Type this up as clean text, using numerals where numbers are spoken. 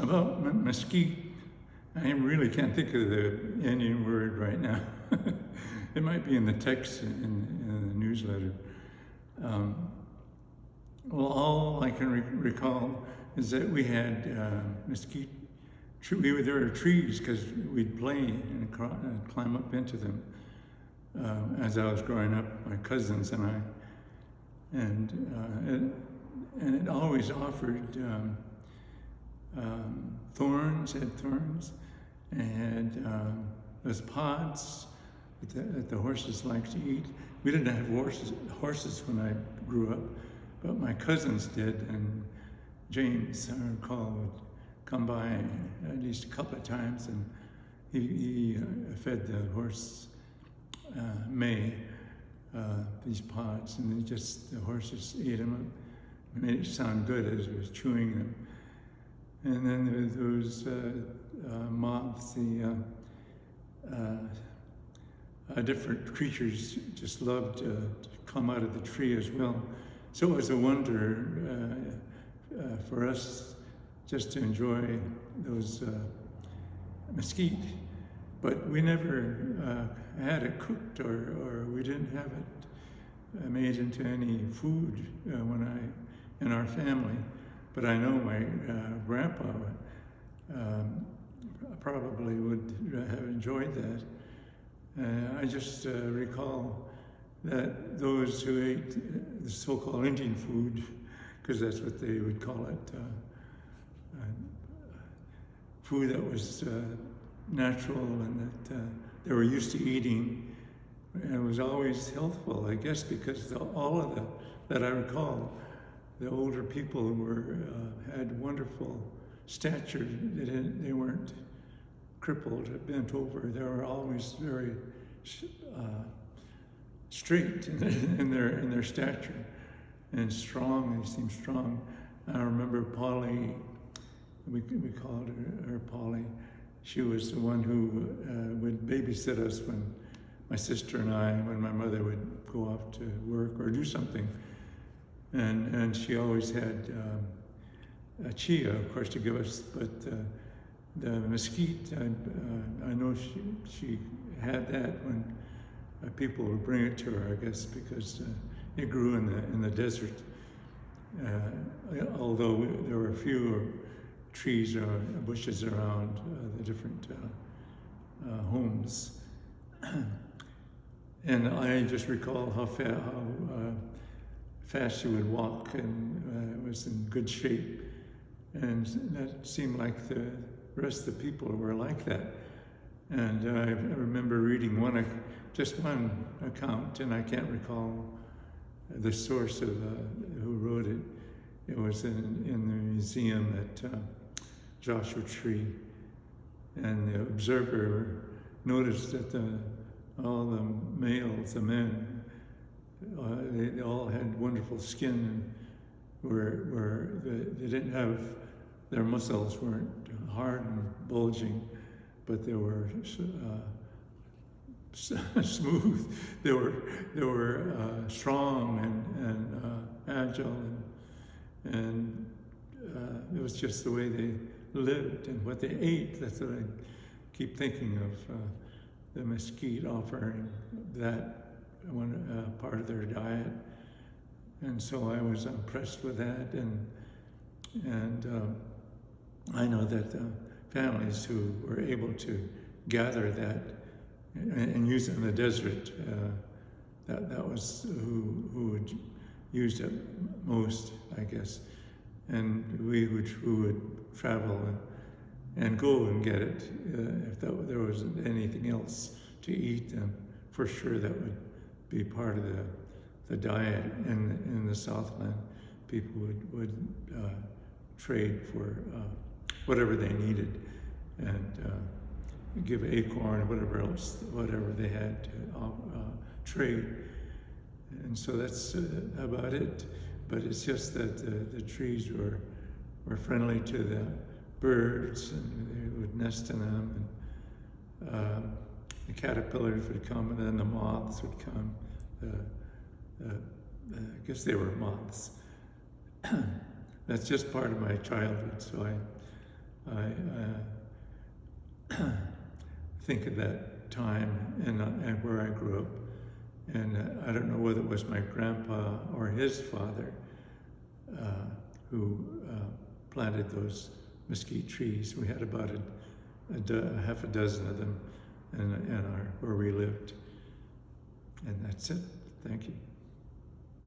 About Mesquite, I really can't think of the Indian word right now. It might be in the text in the newsletter. Well, all I can recall is that we had mesquite. There were trees because we'd play and climb up into them as I was growing up, my cousins and I. And it always offered thorns, had thorns, and those pods that the horses liked to eat. We didn't have horses when I grew up, but my cousins did, and James, I recall, would come by at least a couple of times, and he fed the horse May these pods, and the horses ate them up. It made it sound good as it was chewing them. And then there was those moths, different creatures just loved to come out of the tree as well. So it was a wonder for us just to enjoy those mesquite. But we never had it cooked, or we didn't have it made into any food in our family. But I know my grandpa probably would have enjoyed that. I just recall that those who ate the so-called Indian food, because that's what they would call it, food that was natural and that they were used to eating, and it was always healthful, I guess, because all of that I recall, the older people had wonderful stature. They weren't crippled or bent over. They were always very straight in their stature and strong. They seemed strong. I remember Polly. We called her Polly. She was the one who would babysit us when my sister and I, when my mother would go off to work or do something. And she always had a chia, of course, to give us, but the mesquite, I know she had that when people would bring it to her, I guess, because it grew in the desert. Although there were fewer trees or bushes around the different homes. And I just recall how fast she would walk, and was in good shape. And that seemed like the rest of the people were like that. And I remember reading just one account, and I can't recall the source of who wrote it. It was in the museum at Joshua Tree, and the observer noticed that all the males, the men, they all had wonderful skin, and they didn't have, their muscles weren't hard and bulging, but they were smooth. They were strong and agile, and it was just the way they lived and what they ate. That's what I keep thinking of, the mesquite offering that one part of their diet. And so I was impressed with that, and I know that families who were able to gather that and use it in the desert, that was who would use it most, I guess. And we would travel and go and get it if there wasn't anything else to eat. Then for sure that would be part of the diet in the Southland. People would trade for whatever they needed, and give acorn or whatever they had to trade. And so that's about it. But it's just that the trees were friendly to the birds, and they would nest in them, and the caterpillars would come, and then the moths would come. I guess they were moths. That's just part of my childhood, so I think of that time and where I grew up, and I don't know whether it was my grandpa or his father who planted those mesquite trees. We had about half a dozen of them in where we lived. And that's it. Thank you.